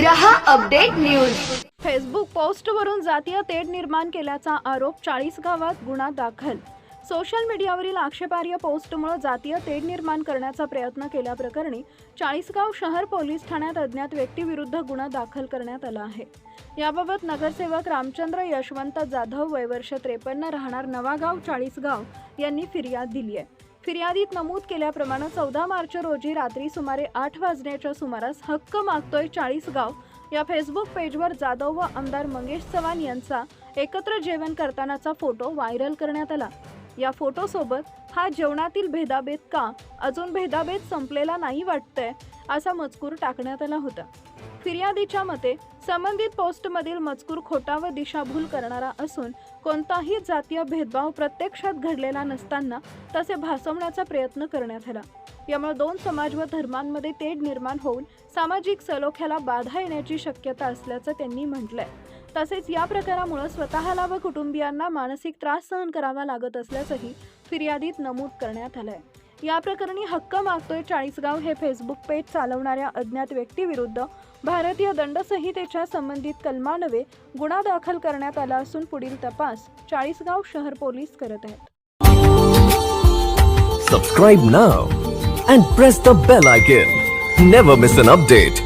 रहा update news. Facebook पोस्टवरून जातीय तेढ निर्माण केल्याचा आरोप 40 गावात गुन्हा दाखल। सोशल मीडियावरील आक्षेपार्ह पोस्टमुळे जातीय तेढ निर्माण करण्याचा प्रयत्न केल्याप्रकरणी 40गाव शहर पोलीस ठाण्यात अज्ञात व्यक्तीविरुद्ध गुन्हा दाखल करण्यात आला आहे। याबाबत नगरसेवक रामचंद्र यशवंत जाधव वय वर्ष 53 राहणार नवागाव 40गाव यांनी फिर्याद दिली आहे। फिर्यादीत नमूद केल्याप्रमाणे 14 मार्च रोजी रात्री सुमारे 8 वाजण्याच्या सुमारास हक्क मागतोय 40गाव या फेसबुक पेजवर जाधव व आमदार मंगेश चव्हाण यांचा एकत्र जेवण करतानाचा फोटो व्हायरल करण्यात आला। या फोटोसोबत हा जेवणातील भेदाभेद का अजून भेदाभेद संपलेला नाही वाटतंय असा मजकूर टाकण्यात आला होता। फिर्यादीच्या मते संबंधित पोस्टमधील मजकूर खोटा व दिशाभूल करणारा असून कोणताही जातीय भेदभाव प्रत्यक्षात घडलेला नसताना तसे भासवण्याचा प्रयत्न करण्यात आला। यामुळे दोन समाज व धर्मांमध्ये तेढ निर्माण होऊन सामाजिक सलोख्याला बाधा येण्याची शक्यता असल्याचं त्यांनी म्हटलंय। तसेच या प्रकारामुळे स्वतःला व कुटुंबियांना मानसिक त्रास सहन करावा लागत असल्याचंही फिर्यादीत नमूद करण्यात आलंय। या प्रकरणी हक्क मागतोय 40गाव हे फेसबुक पेज चालवणाऱ्या अज्ञात व्यक्तीविरुद्ध भारतीय दंड संहितेच्या संबंधित कलमान्वये गुन्हा दाखल करण्यात आला असून पुढील तपास 40गाव शहर पोलीस करत आहेत। Subscribe now and press the bell icon. Never miss an update.